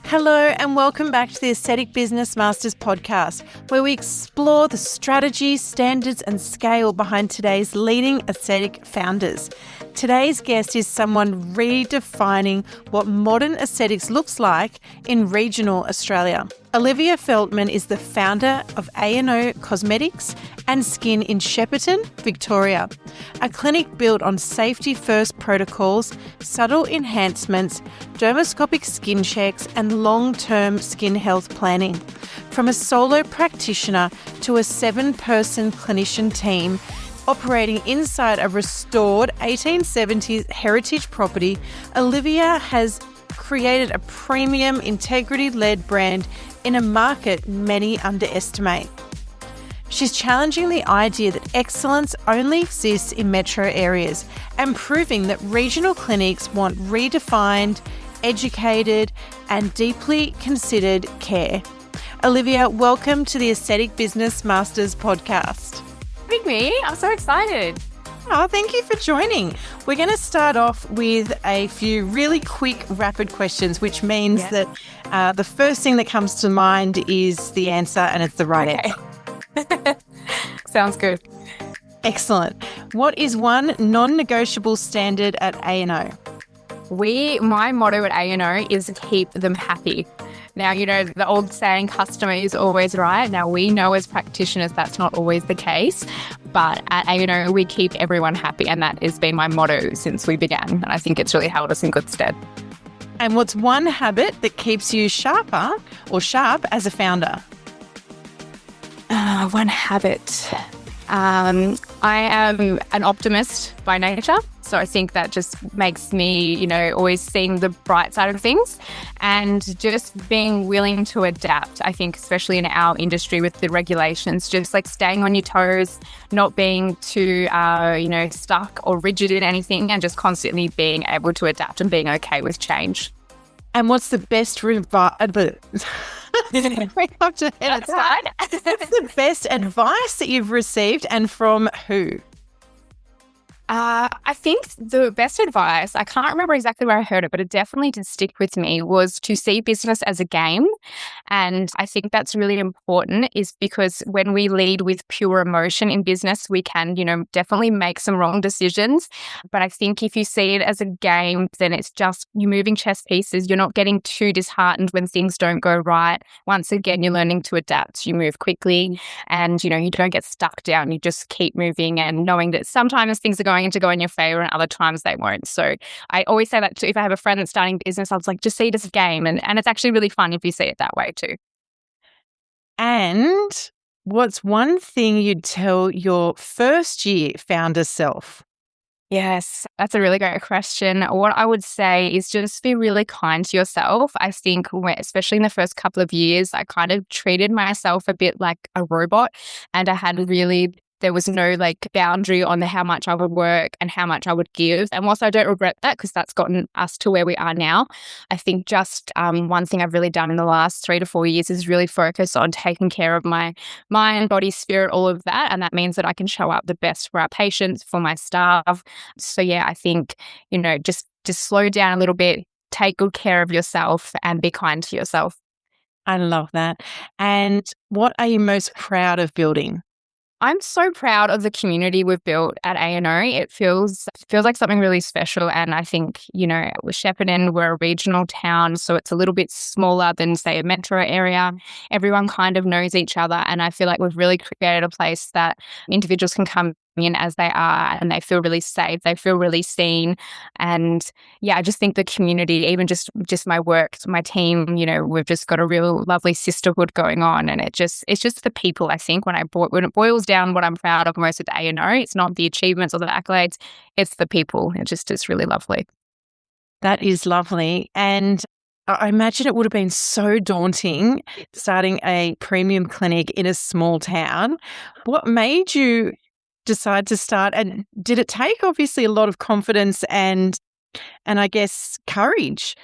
Hello and welcome back to the Aesthetic Business Masters podcast, where we explore the strategies, standards and scale behind today's leading aesthetic founders. Today's guest is someone redefining what modern aesthetics looks like in regional Australia. Olivia Feldtmann is the founder of A&O Cosmetics and Skin in Shepparton, Victoria, a clinic built on safety-first protocols, subtle enhancements, dermoscopic skin checks and long-term skin health planning. From a solo practitioner to a 7-person clinician team, operating inside a restored 1870s heritage property, Olivia has created a premium integrity-led brand in a market many underestimate. She's challenging the idea that excellence only exists in metro areas and proving that regional clinics want redefined, educated and deeply considered care. Olivia, welcome to the Aesthetic Business Masters podcast. Me? I'm so excited. Oh, thank you for joining. We're going to start off with a few really quick, rapid questions, which means that the first thing that comes to mind is the answer and it's the right answer. Sounds good. Excellent. What is one non-negotiable standard at A&O? My motto at A&O is keep them happy. Now, you know, the old saying, customer is always right. Now, we know as practitioners that's not always the case, but at A&O, we keep everyone happy. And that has been my motto since we began. And I think it's really held us in good stead. And what's one habit that keeps you sharp as a founder? One habit. I am an optimist by nature. So I think that just makes me, you know, always seeing the bright side of things and just being willing to adapt. I think especially in our industry with the regulations, just like staying on your toes, not being too, stuck or rigid in anything and just constantly being able to adapt and being okay with change. And what's the best What's the best advice that you've received and from who? I think the best advice, I can't remember exactly where I heard it, but it definitely did stick with me, was to see business as a game. And I think that's really important is because when we lead with pure emotion in business, we can, definitely make some wrong decisions. But I think if you see it as a game, then it's just you moving chess pieces. You're not getting too disheartened when things don't go right. Once again, you're learning to adapt. You move quickly and, you don't get stuck down. You just keep moving and knowing that sometimes things are going to go in your favor and other times they won't. So I always say that too. If I have a friend that's starting business, I was like, just see it as a game. And it's actually really fun if you see it that way too. And what's one thing you'd tell your first year founder self? Yes, that's a really great question. What I would say is just be really kind to yourself. I think, especially in the first couple of years, I kind of treated myself a bit like a robot and there was no boundary on how much I would work and how much I would give. And whilst I don't regret that because that's gotten us to where we are now, I think just one thing I've really done in the last 3 to 4 years is really focus on taking care of my mind, body, spirit, all of that. And that means that I can show up the best for our patients, for my staff. So yeah, I think, just slow down a little bit, take good care of yourself and be kind to yourself. I love that. And what are you most proud of building? I'm so proud of the community we've built at A&O. It feels like something really special. And I think, with Shepparton, we're a regional town, so it's a little bit smaller than, say, a metro area. Everyone kind of knows each other. And I feel like we've really created a place that individuals can come in as they are and they feel really safe, they feel really seen. And yeah, I just think the community, even just my work, my team, we've just got a real lovely sisterhood going on. And it's just the people. I think when it boils down what I'm proud of most at A&O, it's not the achievements or the accolades, it's the people. It's really lovely. That is lovely. And I imagine it would have been so daunting starting a premium clinic in a small town. What made you decide to start, and did it take obviously a lot of confidence and I guess courage?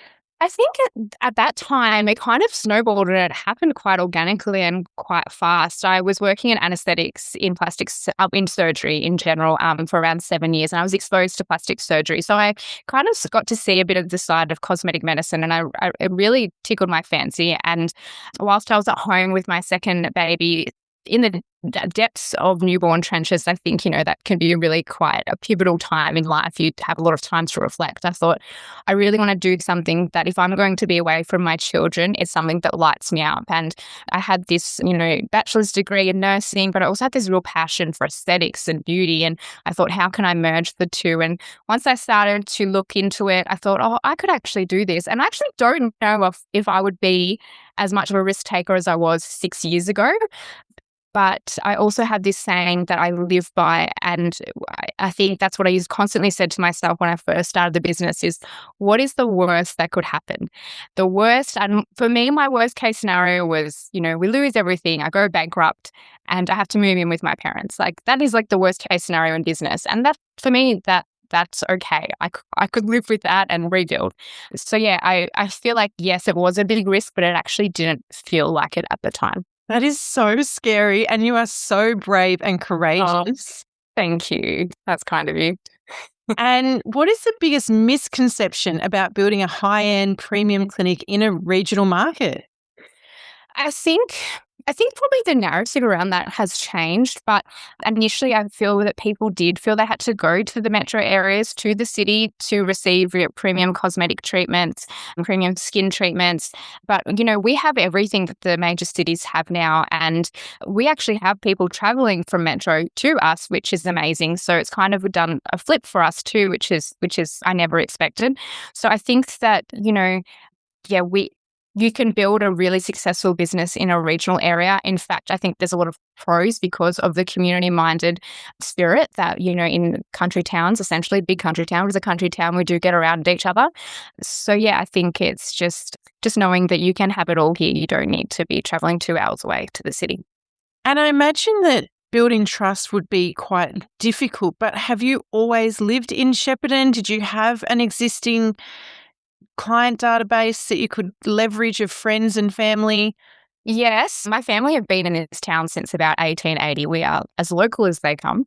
I think at that time, it kind of snowballed and it happened quite organically and quite fast. I was working in anesthetics in plastics, in surgery in general, for around 7 years, and I was exposed to plastic surgery. So I kind of got to see a bit of the side of cosmetic medicine, and it really tickled my fancy. And whilst I was at home with my second baby, in the depths of newborn trenches, I think, that can be really quite a pivotal time in life. You have a lot of time to reflect. I thought, I really want to do something that if I'm going to be away from my children, it's something that lights me up. And I had this, bachelor's degree in nursing, but I also had this real passion for aesthetics and beauty. And I thought, how can I merge the two? And once I started to look into it, I thought, oh, I could actually do this. And I actually don't know if I would be as much of a risk taker as I was 6 years ago. But I also have this saying that I live by, and I think that's what I constantly said to myself when I first started the business is, what is the worst that could happen? The worst, and for me, my worst case scenario was, we lose everything, I go bankrupt, and I have to move in with my parents. Like, that is like the worst case scenario in business. And that, for me, that's okay. I could live with that and rebuild. So yeah, I feel like, yes, it was a big risk, but it actually didn't feel like it at the time. That is so scary, and you are so brave and courageous. Thank you. That's kind of you. And what is the biggest misconception about building a high-end premium clinic in a regional market? I think probably the narrative around that has changed, but initially I feel that people did feel they had to go to the metro areas, to the city to receive premium cosmetic treatments and premium skin treatments. But, we have everything that the major cities have now, and we actually have people traveling from metro to us, which is amazing. So it's kind of done a flip for us too, which is I never expected. So I think that, you can build a really successful business in a regional area. In fact, I think there's a lot of pros because of the community-minded spirit that, in country towns, essentially big country town is a country town, we do get around each other. So yeah, I think it's just knowing that you can have it all here. You don't need to be traveling 2 hours away to the city. And I imagine that building trust would be quite difficult, but have you always lived in Shepparton? Did you have an existing client database that you could leverage of friends and family? Yes, my family have been in this town since about 1880. We are as local as they come.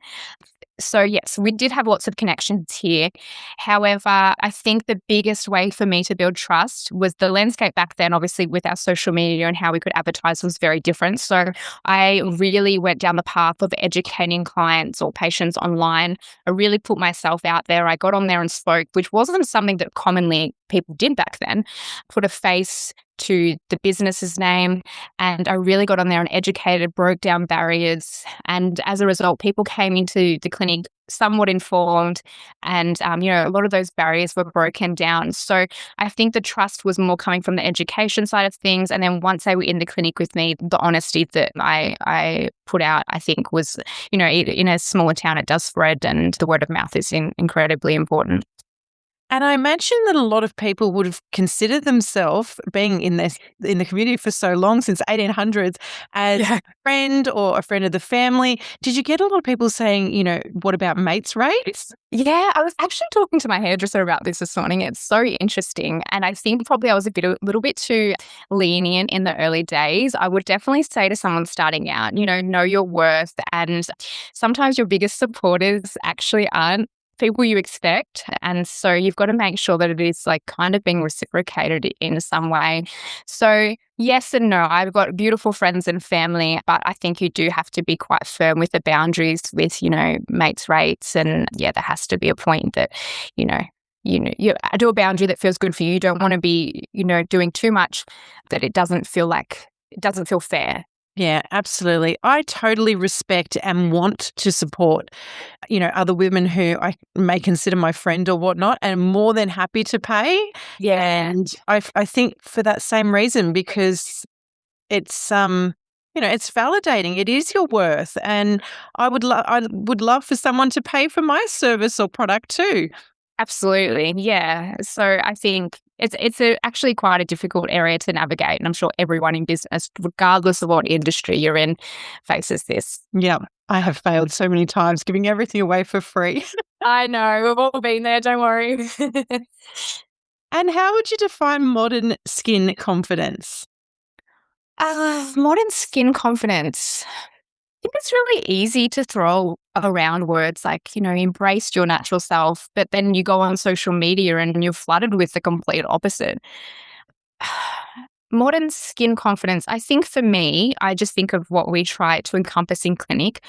So yes, we did have lots of connections here. However, I think the biggest way for me to build trust was the landscape back then, obviously with our social media and how we could advertise was very different. So I really went down the path of educating clients or patients online. I really put myself out there. I got on there and spoke, which wasn't something that commonly people did back then. Put a face to the business's name, and I really got on there and educated, broke down barriers, and as a result, people came into the clinic somewhat informed, and a lot of those barriers were broken down. So I think the trust was more coming from the education side of things, and then once they were in the clinic with me, the honesty that I put out, I think was, in a smaller town, it does spread, and the word of mouth is incredibly important. And I imagine that a lot of people would have considered themselves, being in the community for so long, since 1800s, as a friend or a friend of the family. Did you get a lot of people saying, what about mates' rates? Yeah, I was actually talking to my hairdresser about this morning. It's so interesting. And I think probably I was a little bit too lenient in the early days. I would definitely say to someone starting out, know your worth. And sometimes your biggest supporters actually aren't people you expect. And so you've got to make sure that it is like kind of being reciprocated in some way. So yes and no, I've got beautiful friends and family, but I think you do have to be quite firm with the boundaries with, mates' rates. And yeah, there has to be a point that, you do a boundary that feels good for you. You don't want to be, doing too much that it doesn't feel fair. Yeah, absolutely. I totally respect and want to support, other women who I may consider my friend or whatnot, and more than happy to pay. Yeah. And I think for that same reason, because it's, it's validating. It is your worth. And I would love for someone to pay for my service or product too. Absolutely. Yeah. So I think it's actually quite a difficult area to navigate. And I'm sure everyone in business, regardless of what industry you're in, faces this. Yeah. I have failed so many times giving everything away for free. I know. We've all been there. Don't worry. And how would you define modern skin confidence? Modern skin confidence. I think it's really easy to throw around words like, embrace your natural self, but then you go on social media and you're flooded with the complete opposite. Modern skin confidence, I think for me, I just think of what we try to encompass in clinic.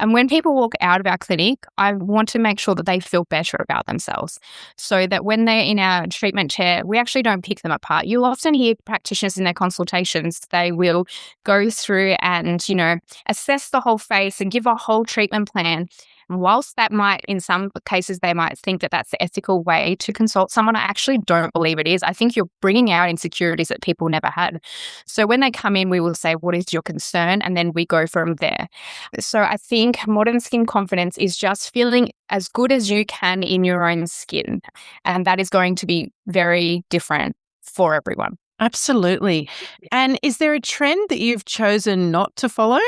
And when people walk out of our clinic, I want to make sure that they feel better about themselves so that when they're in our treatment chair, we actually don't pick them apart. You'll often hear practitioners in their consultations, they will go through and, assess the whole face and give a whole treatment plan. And whilst that might, in some cases, they might think that that's the ethical way to consult someone, I actually don't believe it is. I think you're bringing out insecurities that people never had. So when they come in, we will say, what is your concern? And then we go from there. So I think modern skin confidence is just feeling as good as you can in your own skin. And that is going to be very different for everyone. Absolutely. And is there a trend that you've chosen not to follow?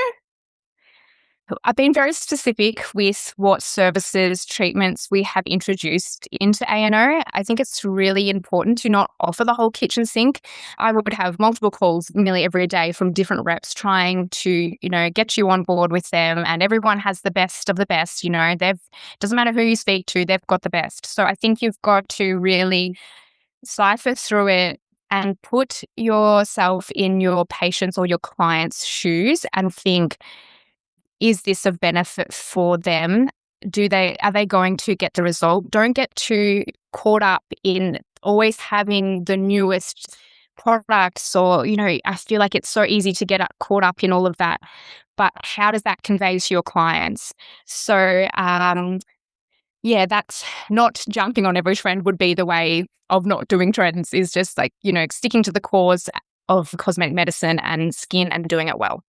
I've been very specific with what services, treatments we have introduced into A&O. I think it's really important to not offer the whole kitchen sink. I would have multiple calls nearly every day from different reps trying to, get you on board with them. And everyone has the best of the best. Doesn't matter who you speak to, they've got the best. So I think you've got to really cipher through it and put yourself in your patient's or your client's shoes and think, is this of benefit for them? Are they going to get the result? Don't get too caught up in always having the newest products or, I feel like it's so easy to get caught up in all of that. But how does that convey to your clients? So, that's not jumping on every trend would be the way of not doing trends, is just like, sticking to the cause of cosmetic medicine and skin and doing it well.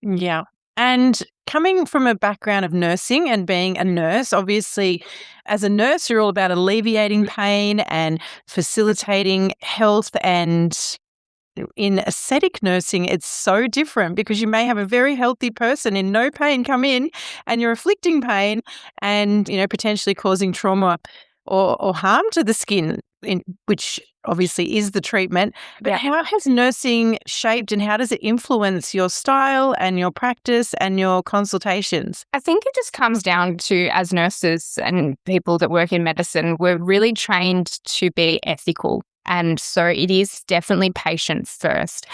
Yeah. And coming from a background of nursing and being a nurse, obviously, as a nurse, you're all about alleviating pain and facilitating health. And in aesthetic nursing, it's so different because you may have a very healthy person in no pain come in and you're afflicting pain and, potentially causing trauma or harm to the skin, which obviously is the treatment. But how has nursing shaped and how does it influence your style and your practice and your consultations? I think it just comes down to, as nurses and people that work in medicine, we're really trained to be ethical. And so it is definitely patient first.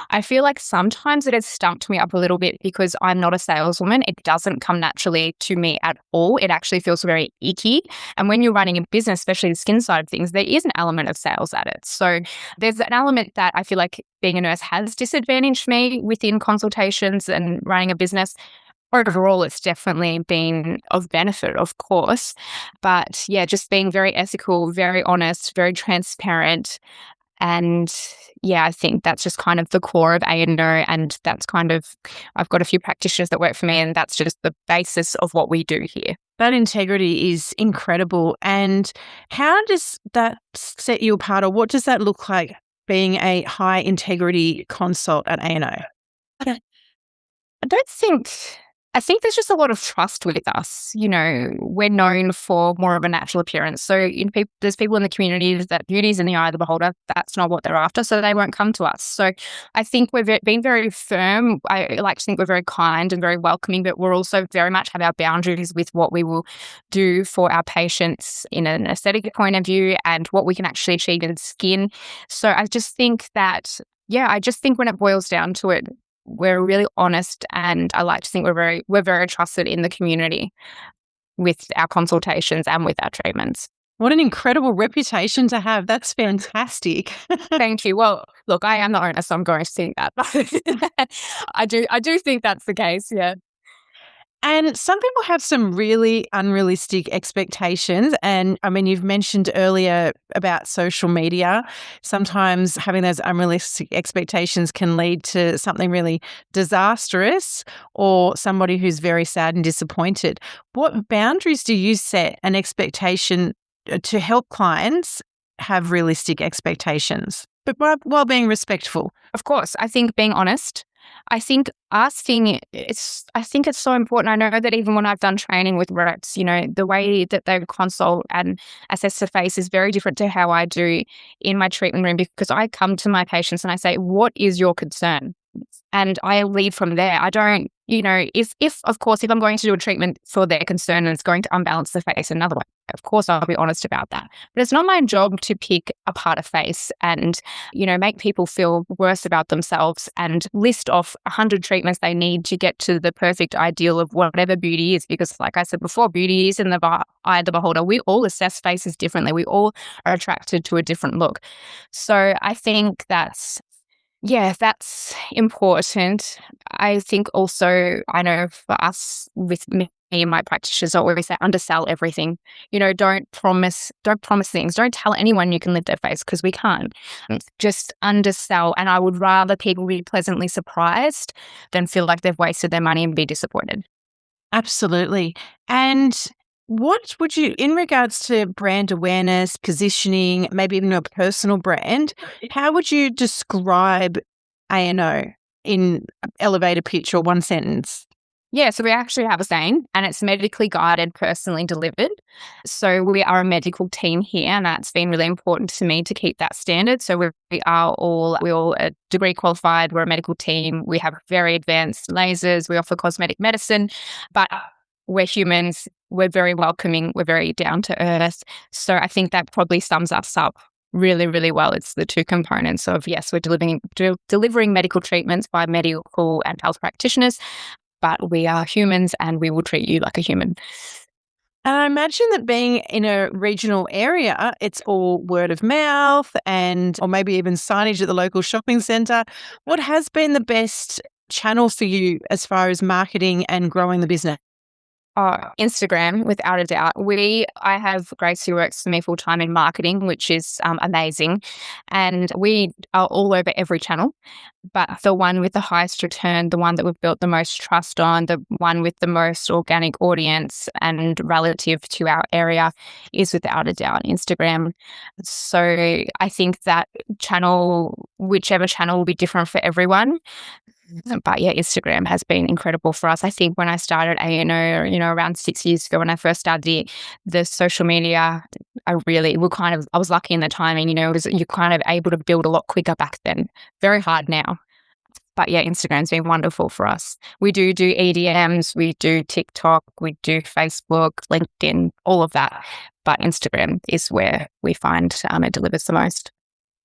I feel like sometimes it has stumped me up a little bit because I'm not a saleswoman. It doesn't come naturally to me at all. It actually feels very icky. And when you're running a business, especially the skin side of things, there is an element of sales at it. So there's an element that I feel like being a nurse has disadvantaged me within consultations and running a business. Overall, it's definitely been of benefit, of course. But just being very ethical, very honest, very transparent. And I think that's just kind of the core of A&O. And that's I've got a few practitioners that work for me, and that's just the basis of what we do here. That integrity is incredible. And how does that set you apart, or what does that look like being a high integrity consult at A&O? I think there's just a lot of trust with us. We're known for more of a natural appearance. So there's people in the community that beauty's in the eye of the beholder. That's not what they're after, so they won't come to us. So I think we've been very firm. I like to think we're very kind and very welcoming, but we're also very much have our boundaries with what we will do for our patients in an aesthetic point of view and what we can actually achieve in skin. So I just think that, when it boils down to it, we're really honest, and I like to think we're very trusted in the community with our consultations and with our treatments. What an incredible reputation to have. That's fantastic. Thank you. Well, look, I am the owner, so I'm going to think that. I do think that's the case, yeah. And some people have some really unrealistic expectations. And I mean, you've mentioned earlier about social media. Sometimes having those unrealistic expectations can lead to something really disastrous or somebody who's very sad and disappointed. What boundaries do you set an expectation to help clients have realistic expectations, but while being respectful? Of course, I think being honest. I think I think it's so important. I know that even when I've done training with reps, the way that they consult and assess the face is very different to how I do in my treatment room, because I come to my patients and I say, what is your concern? And I lead from there. I don't, if of course, if I'm going to do a treatment for their concern and it's going to unbalance the face another way, of course, I'll be honest about that. But it's not my job to pick apart a face and, make people feel worse about themselves and list off 100 treatments they need to get to the perfect ideal of whatever beauty is. Because like I said before, beauty is in the eye of the beholder. We all assess faces differently. We all are attracted to a different look. So I think that's important. I think also, I know for us, with me and my practitioners, I always say undersell everything. Don't promise things. Don't tell anyone you can lift their face, because we can't. Just undersell. And I would rather people be pleasantly surprised than feel like they've wasted their money and be disappointed. Absolutely. And what would you, in regards to brand awareness, positioning, maybe even a personal brand, how would you describe ANO in elevator pitch or one sentence? Yeah, so we actually have a saying, and it's medically guided, personally delivered. So we are a medical team here, and that's been really important to me to keep that standard. So we all are degree qualified. We're a medical team. We have very advanced lasers. We offer cosmetic medicine, but we're humans. We're very welcoming. We're very down to earth. So I think that probably sums us up really, really well. It's the two components of, yes, we're delivering medical treatments by medical and health practitioners, but we are humans and we will treat you like a human. And I imagine that being in a regional area, it's all word of mouth or maybe even signage at the local shopping centre. What has been the best channel for you as far as marketing and growing the business? Instagram, without a doubt. I have Grace who works for me full time in marketing, which is amazing. And we are all over every channel. But the one with the highest return, the one that we've built the most trust on, the one with the most organic audience and relative to our area is without a doubt Instagram. So I think that whichever channel will be different for everyone. But yeah, Instagram has been incredible for us. I think when I started ANO, around 6 years ago when I first started the social media, I was lucky in the timing, you're kind of able to build a lot quicker back then. Very hard now. But yeah, Instagram's been wonderful for us. We do EDMs, we do TikTok, we do Facebook, LinkedIn, all of that. But Instagram is where we find it delivers the most.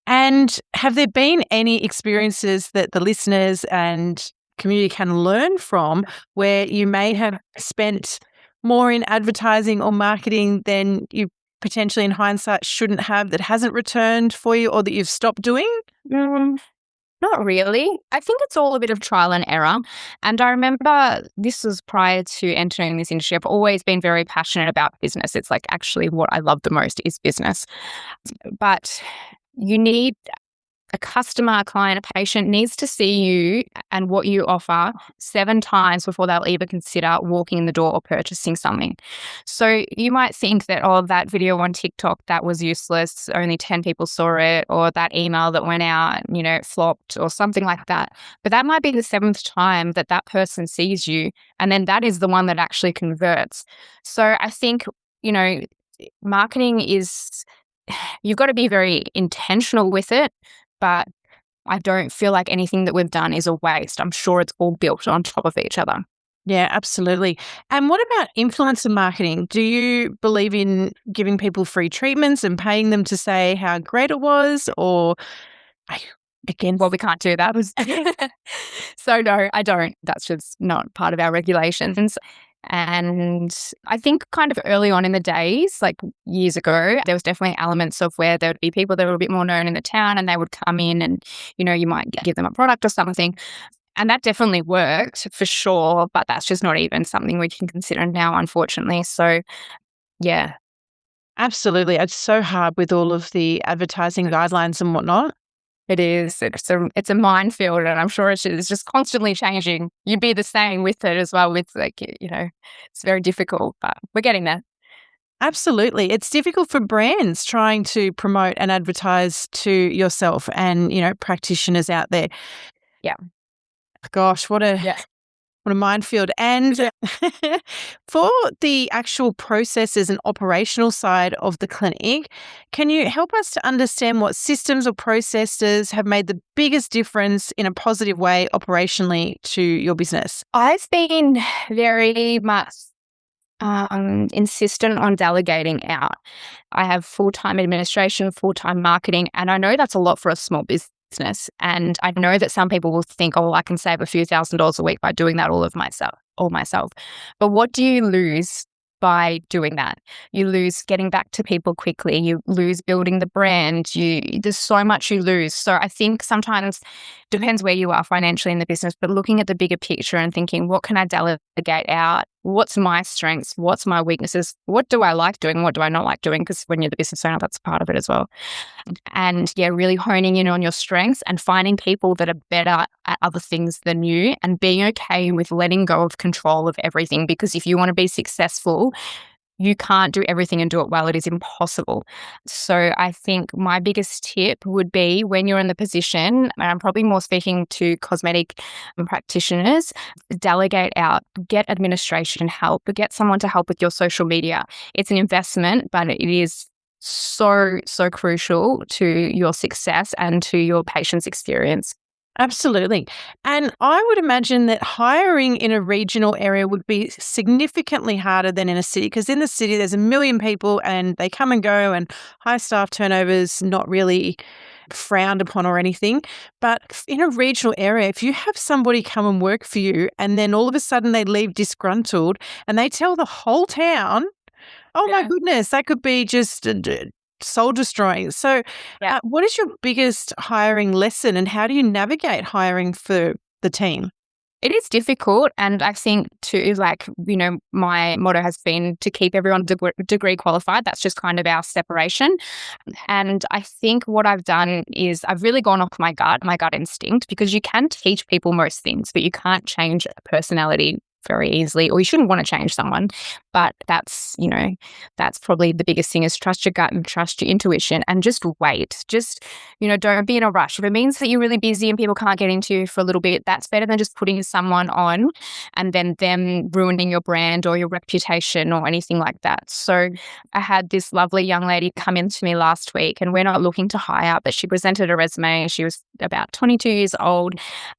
And have there been any experiences that the listeners and community can learn from where you may have spent more in advertising or marketing than you potentially in hindsight shouldn't have, that hasn't returned for you or that you've stopped doing? Not really. I think it's all a bit of trial and error. And I remember this was prior to entering this industry. I've always been very passionate about business. It's like actually what I love the most is business. But you need a customer, a client, a patient needs to see you and what you offer 7 times before they'll even consider walking in the door or purchasing something. So you might think that, that video on TikTok, that was useless, only 10 people saw it, or that email that went out, flopped or something like that. But that might be the 7th time that person sees you, and then that is the one that actually converts. So I think, marketing is, you've got to be very intentional with it, but I don't feel like anything that we've done is a waste. I'm sure it's all built on top of each other. Yeah, absolutely. And what about influencer marketing? Do you believe in giving people free treatments and paying them to say how great it was? Or again, well, we can't do that. So no, I don't. That's just not part of our regulations. And I think kind of early on in the days, like years ago, there was definitely elements of where there would be people that were a bit more known in the town and they would come in and, you might give them a product or something. And that definitely worked for sure, but that's just not even something we can consider now, unfortunately. So, yeah. Absolutely. It's so hard with all of the advertising guidelines and whatnot. It is. It's a minefield, and I'm sure it's just constantly changing. You'd be the same with it as well. With it's very difficult, but we're getting there. Absolutely. It's difficult for brands trying to promote and advertise to yourself and, practitioners out there. Yeah. Gosh, what a minefield. And for the actual processes and operational side of the clinic, can you help us to understand what systems or processes have made the biggest difference in a positive way operationally to your business? I've been very much insistent on delegating out. I have full-time administration, full-time marketing, and I know that's a lot for a small business. And I know that some people will think, oh, well, I can save a few $1,000s a week by doing that all myself. But what do you lose by doing that? You lose getting back to people quickly. You lose building the brand. There's so much you lose. So I think sometimes depends where you are financially in the business, but looking at the bigger picture and thinking, what can I delegate out? What's my strengths? What's my weaknesses? What do I like doing? What do I not like doing? Because when you're the business owner, that's part of it as well. And really honing in on your strengths and finding people that are better at other things than you, and being okay with letting go of control of everything. Because if you want to be successful, you can't do everything and do it well. It is impossible. So I think my biggest tip would be, when you're in the position, and I'm probably more speaking to cosmetic practitioners, delegate out, get administration help, get someone to help with your social media. It's an investment, but it is so crucial to your success and to your patient's experience. Absolutely. And I would imagine that hiring in a regional area would be significantly harder than in a city, because in the city there's a million people and they come and go, and high staff turnover is not really frowned upon or anything. But in a regional area, if you have somebody come and work for you and then all of a sudden they leave disgruntled and they tell the whole town, oh my goodness, that could be just soul destroying. So what is your biggest hiring lesson, and how do you navigate hiring for the team? It is difficult. And I think too, my motto has been to keep everyone degree qualified. That's just kind of our separation. And I think what I've done is I've really gone off my gut instinct, because you can teach people most things, but you can't change a personality very easily, or you shouldn't want to change someone. But that's probably the biggest thing, is trust your gut and trust your intuition, and just wait. Just, don't be in a rush. If it means that you're really busy and people can't get into you for a little bit, that's better than just putting someone on and then them ruining your brand or your reputation or anything like that. So I had this lovely young lady come in to me last week, and we're not looking to hire, but she presented a resume. She was about 22 years old,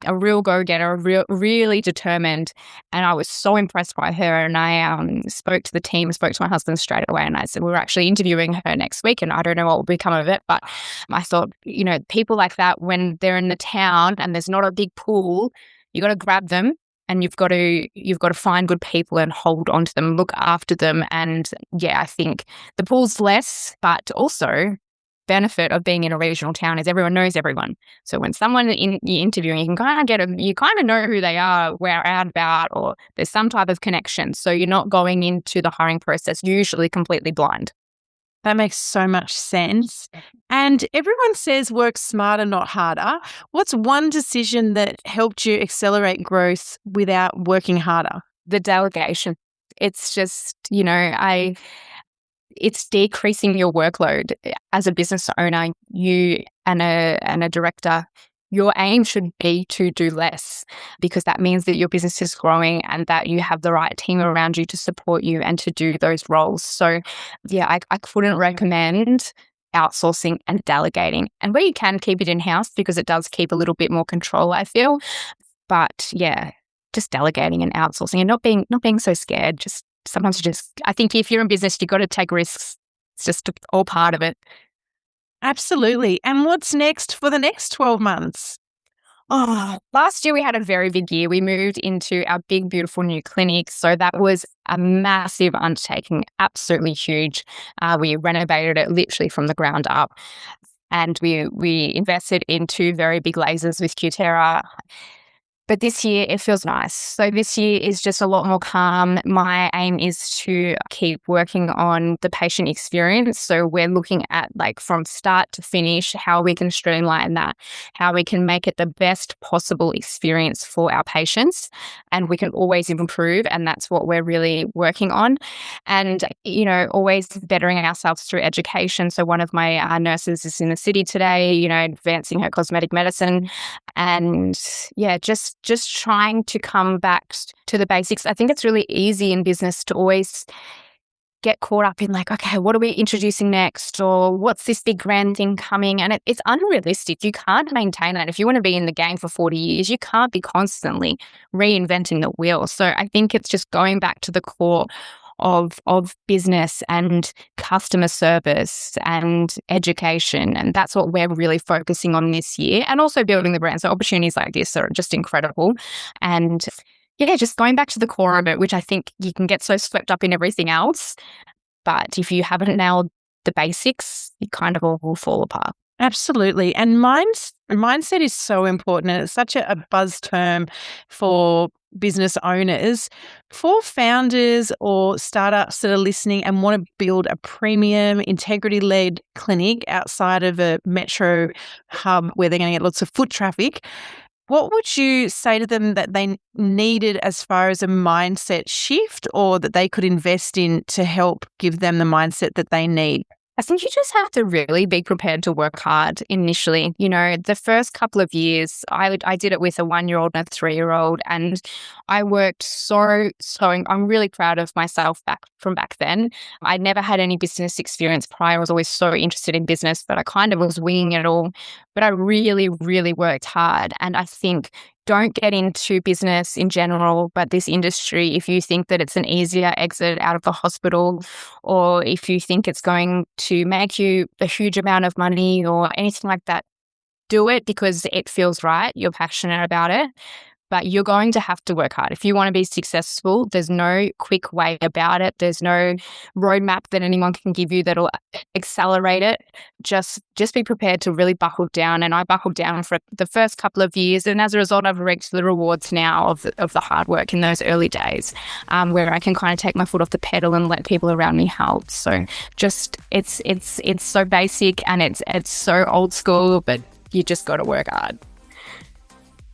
a real go-getter, really determined. And I was so impressed by her. And I spoke to the team, spoke to my husband straight away, and I said, we're actually interviewing her next week, and I don't know what will become of it. But I thought, people like that, when they're in the town and there's not a big pool, you got to grab them, and you've got to find good people and hold on to them, look after them. And I think the pool's less, but also benefit of being in a regional town is everyone knows everyone. So when someone you're interviewing, you can kind of know who they are, where out about, or there's some type of connection. So you're not going into the hiring process usually completely blind. That makes so much sense. And everyone says work smarter, not harder. What's one decision that helped you accelerate growth without working harder? The delegation. It's just, it's decreasing your workload. As a business owner, you and a director, your aim should be to do less, because that means that your business is growing and that you have the right team around you to support you and to do those roles. So I couldn't recommend outsourcing and delegating. And where you can, keep it in-house, because it does keep a little bit more control, I feel. But just delegating and outsourcing, and not being so scared. Sometimes I think if you're in business, you've got to take risks. It's just all part of it. Absolutely. And what's next for the next 12 months? Last year we had a very big year. We moved into our big, beautiful new clinic. So that was a massive undertaking, absolutely huge. We renovated it literally from the ground up. And we invested in 2 very big lasers with Qterra. But this year, it feels nice. So this year is just a lot more calm. My aim is to keep working on the patient experience. So we're looking at, from start to finish, how we can streamline that, how we can make it the best possible experience for our patients. And we can always improve. And that's what we're really working on. And, always bettering ourselves through education. So one of my nurses is in the city today, advancing her cosmetic medicine. And yeah, just trying to come back to the basics. I think it's really easy in business to always get caught up in like, okay, what are we introducing next? Or what's this big grand thing coming? And it's unrealistic. You can't maintain that. If you want to be in the game for 40 years, you can't be constantly reinventing the wheel. So I think it's just going back to the core of business and customer service and education. And that's what we're really focusing on this year, and also building the brand. So opportunities like this are just incredible. And yeah, just going back to the core of it, which I think you can get so swept up in everything else. But if you haven't nailed the basics, you kind of all will fall apart. Absolutely. And mindset is so important. And it's such a buzz term for business owners. For founders or startups that are listening and want to build a premium, integrity-led clinic outside of a metro hub where they're going to get lots of foot traffic, what would you say to them that they needed as far as a mindset shift, or that they could invest in to help give them the mindset that they need? I think you just have to really be prepared to work hard initially. You know, the first couple of years, I did it with a 1-year-old and a 3-year-old, and I worked so I'm really proud of myself from back then. I never had any business experience prior. I was always so interested in business, but I kind of was winging it all. But I really, really worked hard. And I think, don't get into business in general, but this industry, if you think that it's an easier exit out of the hospital, or if you think it's going to make you a huge amount of money or anything like that, do it because it feels right. You're passionate about it. But you're going to have to work hard. If you want to be successful, there's no quick way about it. There's no roadmap that anyone can give you that'll accelerate it. Just be prepared to really buckle down. And I buckled down for the first couple of years. And as a result, I've reaped the rewards now of the hard work in those early days, where I can kind of take my foot off the pedal and let people around me help. So just it's so basic and it's so old school, but you just got to work hard.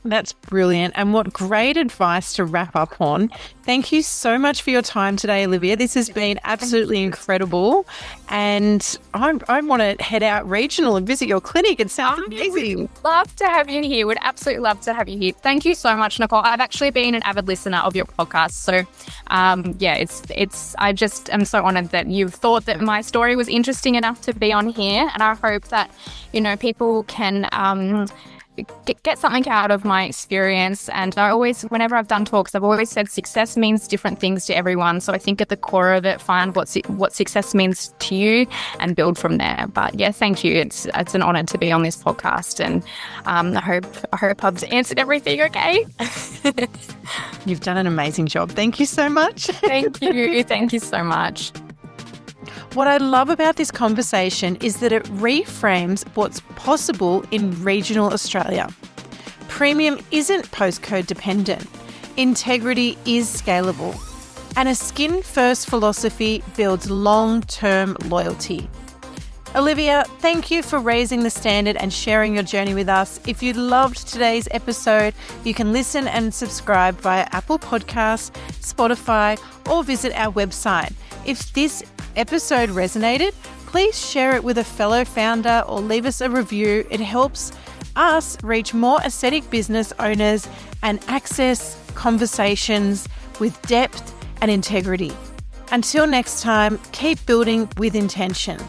That's brilliant. And what great advice to wrap up on. Thank you so much for your time today, Olivia. This has been absolutely incredible. And I want to head out regional and visit your clinic. It sounds amazing. Love to have you here. Would absolutely love to have you here. Thank you so much, Nicole. I've actually been an avid listener of your podcast. So I just am so honored that you've thought that my story was interesting enough to be on here. And I hope that, people can get something out of my experience. And whenever I've done talks, I've always said success means different things to everyone. So I think at the core of it, find what success means to you and build from there. But yeah, thank you. It's an honor to be on this podcast, and I hope I've answered everything okay. You've done an amazing job. Thank you so much. Thank you. Thank you so much. What I love about this conversation is that it reframes what's possible in regional Australia. Premium isn't postcode dependent. Integrity is scalable. And a skin-first philosophy builds long-term loyalty. Olivia, thank you for raising the standard and sharing your journey with us. If you loved today's episode, you can listen and subscribe via Apple Podcasts, Spotify, or visit our website. If this episode resonated, please share it with a fellow founder or leave us a review. It helps us reach more aesthetic business owners and access conversations with depth and integrity. Until next time, keep building with intention.